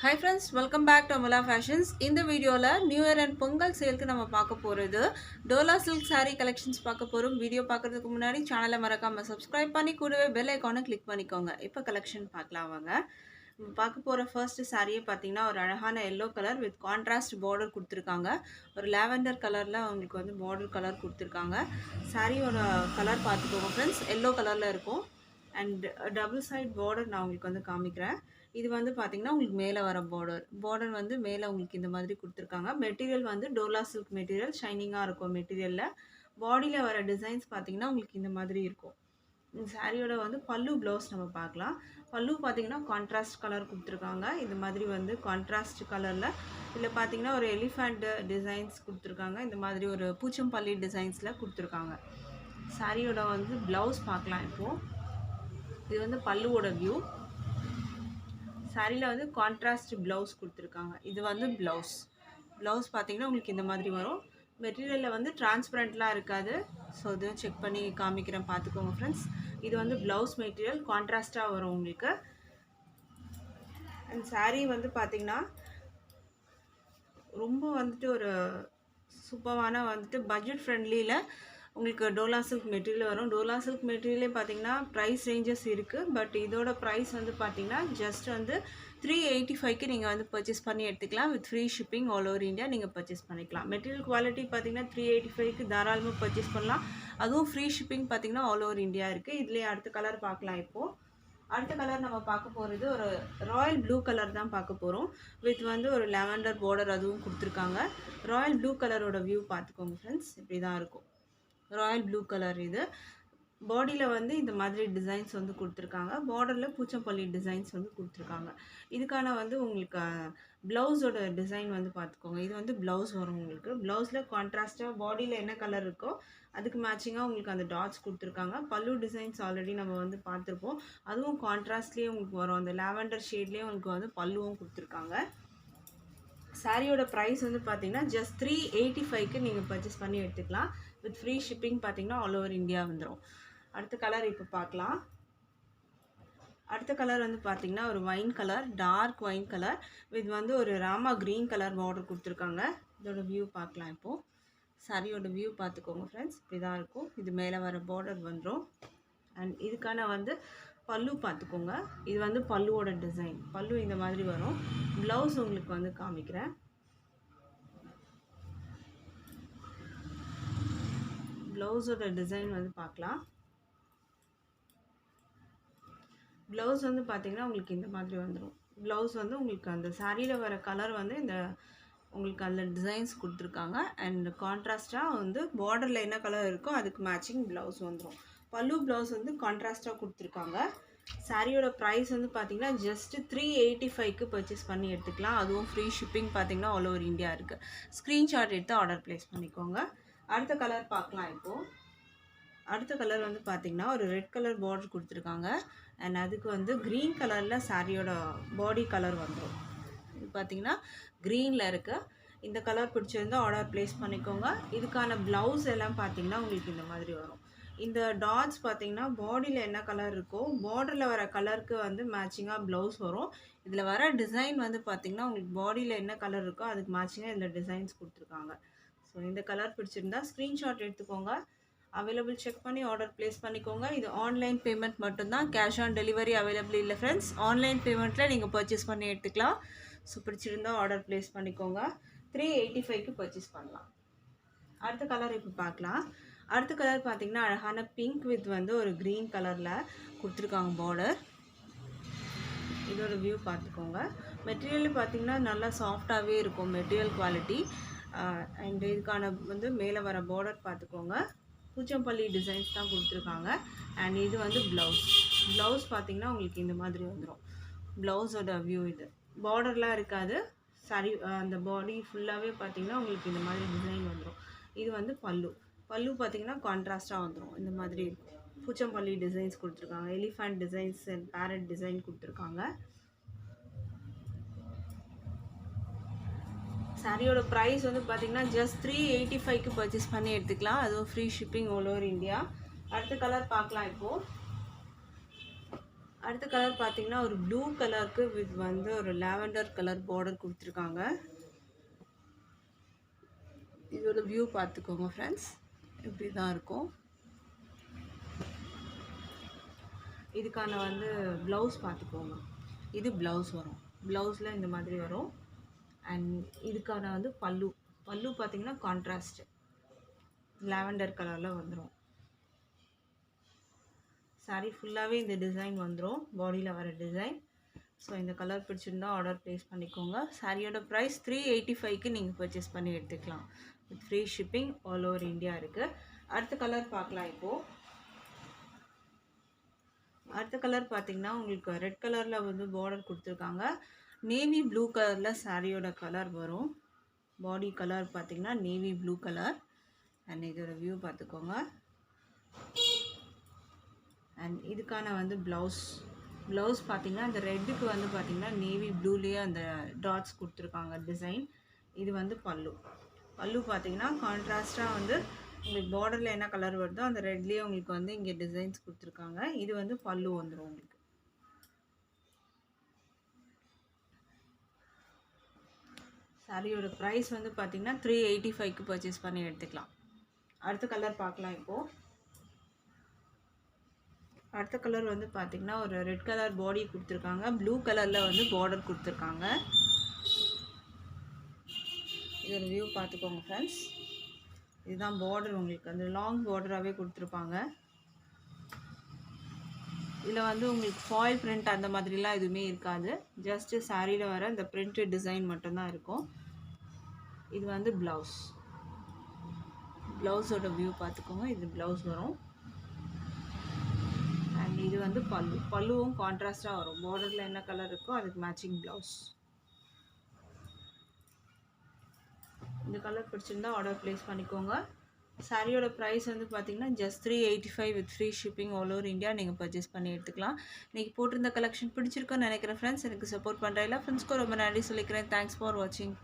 Hi friends, welcome back to Amala Fashions. இந்த வீடியோல new year and Pongal சேலுக்கு நம்ம பார்க்க போறது டோலா சில்க் saree கலெக்ஷன்ஸ் பார்க்க போறோம். வீடியோ பார்க்கறதுக்கு முன்னாடி சேனலை மறக்காம சப்ஸ்கிரைப் பண்ணி கூடவே பெல் ஐகானை கிளிக் பண்ணிக்கோங்க. இப்போ கலெக்ஷன் பார்க்கலாம் வாங்க. நம்ம பார்க்க போற ஃபர்ஸ்ட் சாரியே பார்த்தீங்கன்னா ஒரு அழகான yellow colour with contrast border கொடுத்துருக்காங்க. ஒரு லாவெண்டர் கலர்ல உங்களுக்கு வந்து பார்டர் கலர் கொடுத்துருக்காங்க. சாரியோட கலர் பார்த்துக்கோங்க ஃப்ரெண்ட்ஸ், எல்லோ கலர்ல இருக்கும். அண்ட் டபுள் சைட் பார்டர் நான் உங்களுக்கு வந்து காமிக்கிறேன். இது வந்து பார்த்தீங்கன்னா உங்களுக்கு மேலே வர பார்டர் வந்து மேலே உங்களுக்கு இந்த மாதிரி கொடுத்துருக்காங்க. மெட்டீரியல் வந்து டோலா சில்க் மெட்டீரியல், ஷைனிங்காக இருக்கும் மெட்டீரியலில். பாடியில் வர டிசைன்ஸ் பார்த்தீங்கன்னா உங்களுக்கு இந்த மாதிரி இருக்கும். இந்த சாரியோட வந்து பல்லு ப்ளவுஸ் நம்ம பார்க்கலாம். பல்லு பார்த்தீங்கன்னா கான்ட்ராஸ்ட் கலர் கொடுத்துருக்காங்க. இந்த மாதிரி வந்து கான்ட்ராஸ்ட் கலரில் இதில் பார்த்தீங்கன்னா ஒரு எலிஃபண்ட் டிசைன்ஸ் கொடுத்துருக்காங்க. இந்த மாதிரி ஒரு பூச்சம்பள்ளி டிசைன்ஸில் கொடுத்துருக்காங்க. சாரியோட வந்து ப்ளவுஸ் பார்க்கலாம் இப்போது. இது வந்து பல்லுவோட வியூ. சாரியில் வந்து கான்ட்ராஸ்ட் ப்ளவுஸ் கொடுத்துருக்காங்க. இது வந்து ப்ளவுஸ் பார்த்தீங்கன்னா உங்களுக்கு இந்த மாதிரி வரும். மெட்டீரியலில் வந்து டிரான்ஸ்பரண்ட்லாம் இருக்காது. ஸோ இதுவும் செக் பண்ணி காமிக்கிறேன், பார்த்துக்கோங்க ஃப்ரெண்ட்ஸ். இது வந்து ப்ளவுஸ் மெட்டீரியல் கான்ட்ராஸ்ட்டாக வரும் உங்களுக்கு. அண்ட் சாரீ வந்து பார்த்திங்கன்னா ரொம்ப வந்துட்டு ஒரு சூப்பரான வந்துட்டு பட்ஜெட் ஃப்ரெண்ட்லியில் உங்களுக்கு டோலா சில்க் மெட்டீரியல் வரும். டோலா சில்க் மெட்டீரியலே பார்த்தீங்கன்னா ப்ரைஸ் ரேஞ்சஸ் இருக்குது. பட் இதோட ப்ரைஸ் வந்து பார்த்தீங்கன்னா ஜஸ்ட் வந்து 385க்கு நீங்கள் வந்து பர்ச்சேஸ் பண்ணி எடுத்துக்கலாம். With free shipping all over India நீங்கள் பர்ச்சேஸ் பண்ணிக்கலாம். மெட்டீரியல் குவாலிட்டி பார்த்தீங்கன்னா 385க்கு தாராளமாக பர்ச்சேஸ் பண்ணலாம். அதுவும் ஃப்ரீ ஷிப்பிங் பார்த்தீங்கன்னா ஆல் ஓவர் இந்தியா இருக்குது. இதுலேயே அடுத்த கலர் பார்க்கலாம் இப்போது. அடுத்த கலர் நம்ம பார்க்க போகிறது ஒரு ராயல் ப்ளூ கலர் தான் பார்க்க போகிறோம். வித் வந்து ஒரு லாவெண்டர் பார்டர் அதுவும் கொடுத்துருக்காங்க. ராயல் ப்ளூ கலரோட வியூ பார்த்துக்கோங்க ஃப்ரெண்ட்ஸ், இப்படி தான் இருக்கும். ராயல் ப்ளூ கலர் இது. பாடியில் வந்து இந்த மாதிரி டிசைன்ஸ் வந்து கொடுத்துருக்காங்க. பார்டரில் பூச்சம்பள்ளி டிசைன்ஸ் வந்து கொடுத்துருக்காங்க. இதுக்கான வந்து உங்களுக்கு ப்ளவுஸோட டிசைன் வந்து பார்த்துக்கோங்க. இது வந்து ப்ளவுஸ் வரும் உங்களுக்கு. ப்ளவுஸில் கான்ட்ராஸ்ட்டாக பாடியில் என்ன கலர் இருக்கோ அதுக்கு மேட்சிங்காக உங்களுக்கு அந்த டாட்ஸ் கொடுத்துருக்காங்க. பல்லு டிசைன்ஸ் ஆல்ரெடி நம்ம வந்து பார்த்துருப்போம். அதுவும் கான்ட்ராஸ்ட்லேயே உங்களுக்கு வரும். அந்த லாவெண்டர் ஷேட்லேயே உங்களுக்கு வந்து பல்லுவும் கொடுத்துருக்காங்க. சாரியோட ப்ரைஸ் வந்து பார்த்தீங்கன்னா ஜஸ்ட் 385க்கு நீங்கள் பர்ச்சேஸ் பண்ணி எடுத்துக்கலாம். வித் ஃப்ரீ ஷிப்பிங் பார்த்தீங்கன்னா ஆல் ஓவர் இந்தியா வந்துடும். அடுத்த கலர் இப்போ பார்க்கலாம். அடுத்த கலர் வந்து பார்த்தீங்கன்னா ஒரு wine colour, dark wine colour with வந்து ஒரு ராமா க்ரீன் கலர் பார்டர் கொடுத்துருக்காங்க. இதோட வியூ பார்க்கலாம் இப்போது. சாரியோட வியூ பார்த்துக்கோங்க ஃப்ரெண்ட்ஸ், இப்படி தான் இருக்கும். இது மேலே வர பார்டர் வந்துடும். அண்ட் இதுக்கான வந்து பல்லு பார்த்துக்கோங்க. இது வந்து பல்லுவோட டிசைன். பல்லு இந்த மாதிரி வரும். ப்ளவுஸ் உங்களுக்கு வந்து காமிக்கிறேன். ப்ளவுஸோட டிசைன் வந்து பார்க்கலாம். ப்ளவுஸ் வந்து பார்த்திங்கன்னா உங்களுக்கு இந்த மாதிரி வந்துடும். ப்ளவுஸ் வந்து உங்களுக்கு அந்த சாரியில் வர கலர் வந்து இந்த உங்களுக்கு அதில் டிசைன்ஸ் கொடுத்துருக்காங்க. அண்ட் கான்ட்ராஸ்ட்டாக வந்து பார்டரில் என்ன கலர் இருக்கோ அதுக்கு மேட்சிங் ப்ளவுஸ் வந்துடும். பல்லு ப்ளவுஸ் வந்து கான்ட்ராஸ்ட்டாக கொடுத்துருக்காங்க. சாரியோட ப்ரைஸ் வந்து பார்த்திங்கன்னா ஜஸ்ட் 385க்கு பர்ச்சேஸ் பண்ணி எடுத்துக்கலாம். அதுவும் ஃப்ரீ ஷிப்பிங் பார்த்திங்கன்னா ஆல் ஓவர் இந்தியா இருக்குது. ஸ்க்ரீன்ஷாட் எடுத்து ஆர்டர் ப்ளேஸ் பண்ணிக்கோங்க. அடுத்த கலர் பார்க்கலாம் இப்போது. அடுத்த கலர் வந்து பார்த்திங்கன்னா ஒரு ரெட் கலர் பார்டர் கொடுத்துருக்காங்க. அண்ட் அதுக்கு வந்து க்ரீன் கலரில் சாரியோட பாடி கலர் வந்துடும். இது பார்த்திங்கன்னா க்ரீனில் இருக்குது. இந்த கலர் பிடிச்சிருந்தால் ஆர்டர் ப்ளேஸ் பண்ணிக்கோங்க. இதுக்கான ப்ளவுஸ் எல்லாம் பார்த்திங்கன்னா உங்களுக்கு இந்த மாதிரி வரும். இந்த டாட்ஸ் பார்த்திங்கன்னா பாடியில் என்ன கலர் இருக்கோ பார்டரில் வர கலருக்கு வந்து மேட்சிங்காக ப்ளவுஸ் வரும். இதில் வர டிசைன் வந்து பார்த்திங்கன்னா உங்களுக்கு பாடியில் என்ன கலர் இருக்கோ அதுக்கு மேட்சிங்காக இதில் டிசைன்ஸ் கொடுத்துருக்காங்க. ஸோ இந்த கலர் பிடிச்சிருந்தா ஸ்க்ரீன்ஷாட் எடுத்துக்கோங்க. அவைலபிள் செக் பண்ணி ஆர்டர் ப்ளேஸ் பண்ணிக்கோங்க. இது ஆன்லைன் பேமெண்ட் மட்டும்தான், கேஷ் ஆன் டெலிவரி அவைலபிள் இல்லை ஃப்ரெண்ட்ஸ். ஆன்லைன் பேமெண்ட்டில் நீங்கள் பர்ச்சேஸ் பண்ணி எடுத்துக்கலாம். ஸோ பிடிச்சிருந்தால் ஆர்டர் ப்ளேஸ் பண்ணிக்கோங்க. 385க்கு பர்ச்சேஸ் பண்ணலாம். அடுத்த கலர் இப்போ பார்க்கலாம். அடுத்த கலர் பார்த்திங்கன்னா அழகான பிங்க் வித் வந்து ஒரு க்ரீன் கலரில் கொடுத்துருக்காங்க பார்டர். இதோட வியூ பார்த்துக்கோங்க. மெட்டீரியல் பார்த்திங்கன்னா நல்லா சாஃப்டாகவே இருக்கும் மெட்டீரியல் குவாலிட்டி. அண்ட் இதுக்கான வந்து மேலே வர பார்டர் பார்த்துக்கோங்க. பூச்சம்பள்ளி டிசைன்ஸ் தான் கொடுத்துருக்காங்க. அண்ட் இது வந்து ப்ளவுஸ் பார்த்திங்கன்னா உங்களுக்கு இந்த மாதிரி வந்துடும். ப்ளவுஸோட வியூ இது. பார்டர்லாம் இருக்காது. சாரி அந்த பாடி ஃபுல்லாகவே பார்த்திங்கன்னா உங்களுக்கு இந்த மாதிரி டிசைன் வந்துடும். இது வந்து பல்லு பார்த்திங்கன்னா கான்ட்ராஸ்ட்டாக வந்துடும். இந்த மாதிரி இருக்கும். பூச்சம்பள்ளி டிசைன்ஸ் கொடுத்துருக்காங்க. Elephant designs and parrot design கொடுத்துருக்காங்க. சாரியோட ப்ரைஸ் வந்து பார்த்திங்கன்னா ஜஸ்ட் 385க்கு பர்ச்சேஸ் பண்ணி எடுத்துக்கலாம். அதுவும் free shipping all over India. அடுத்த கலர் பார்க்கலாம் இப்போது. அடுத்த கலர் பார்த்தீங்கன்னா ஒரு ப்ளூ கலருக்கு வித் வந்து ஒரு லாவெண்டர் கலர் பார்டர் கொடுத்துருக்காங்க. இதோட வியூ பார்த்துக்கோங்க ஃப்ரெண்ட்ஸ், இப்படி தான் இருக்கும். இதுக்கான வந்து ப்ளவுஸ் பார்த்துக்கோங்க. இது ப்ளவுஸ் வரும். ப்ளவுஸில் இந்த மாதிரி வரும். அண்ட் இதுக்கான வந்து பல்லு பார்த்தீங்கன்னா கான்ட்ராஸ்ட் லாவெண்டர் கலரில் வந்துடும். சாரீ ஃபுல்லாகவே இந்த டிசைன் வந்துடும், பாடியில் வர டிசைன். ஸோ இந்த கலர் பிடிச்சிருந்தா ஆர்டர் ப்ளேஸ் பண்ணிக்கோங்க. சாரியோட ப்ரைஸ் 385க்கு நீங்கள் பர்ச்சேஸ் பண்ணி எடுத்துக்கலாம். With free shipping all over India இருக்குது. அடுத்த கலர் பார்க்கலாம். இப்போது அடுத்த கலர் பார்த்திங்கன்னா உங்களுக்கு ரெட் கலரில் வந்து பார்டர் கொடுத்துருக்காங்க. நேவி ப்ளூ கலரில் சாரியோட கலர் வரும். பாடி கலர் பார்த்திங்கன்னா நேவி ப்ளூ கலர். அண்ட் இதோட வியூ பார்த்துக்கோங்க. அண்ட் இதுக்கான வந்து ப்ளவுஸ் பார்த்திங்கன்னா அந்த ரெட்டுக்கு வந்து பார்த்திங்கன்னா நேவி ப்ளூலேயே அந்த டாட்ஸ் கொடுத்துருக்காங்க டிசைன். இது வந்து பல்லு பார்த்திங்கன்னா கான்ட்ராஸ்ட்டாக வந்து உங்களுக்கு பார்டரில் என்ன கலர் வருதோ அந்த ரெட்லேயே உங்களுக்கு வந்து இங்கே டிசைன்ஸ் கொடுத்துருக்காங்க. இது வந்து பல்லு வந்துடும் உங்களுக்கு. சாரியோட ப்ரைஸ் வந்து பார்த்திங்கன்னா 385க்கு பர்ச்சேஸ் பண்ணி எடுத்துக்கலாம். அடுத்த கலர் பார்க்கலாம். இப்போது அடுத்த கலர் வந்து பார்த்திங்கன்னா ஒரு ரெட் கலர் பாடி கொடுத்துருக்காங்க. ப்ளூ கலரில் வந்து பார்டர் கொடுத்துருக்காங்க. இதோட வியூ பார்த்துக்கோங்க ஃப்ரெண்ட்ஸ். இதுதான் பார்டர், உங்களுக்கு வந்து லாங் பார்டராகவே கொடுத்துருப்பாங்க. இதில் வந்து உங்களுக்கு ஃபாயில் பிரிண்ட் அந்த மாதிரிலாம் எதுவுமே இருக்காது. ஜஸ்ட்டு சாரியில் வர இந்த பிரிண்டட் டிசைன் மட்டும்தான் இருக்கும். இது வந்து ப்ளவுஸோட வியூ பார்த்துக்கோங்க. இது ப்ளவுஸ் வரும். அண்ட் இது வந்து பல்லுவும் கான்ட்ராஸ்டாக வரும். பார்டரில் என்ன கலர் இருக்கோ அதுக்கு மேட்சிங் ப்ளவுஸ். இந்த கலர் பிடிச்சிருந்தா ஆர்டர் ப்ளேஸ் பண்ணிக்கோங்க. சாரியோட ப்ரைஸ் வந்து பார்த்திங்கன்னா just 385 with free shipping all over India நீங்கள் பர்ச்சேஸ் பண்ணி எடுத்துக்கலாம். இன்றைக்கி போட்டிருந்த கலெக்ஷன் பிடிச்சிருக்குன்னு நினைக்கிறேன் ஃப்ரெண்ட்ஸ். எனக்கு சப்போர்ட் பண்ணுற எல்லா ஃப்ரெண்ட்ஸ்க்கும் ரொம்ப நன்றி சொல்லிக்கிறேன். தேங்க்ஸ் ஃபார் வாட்சிங்.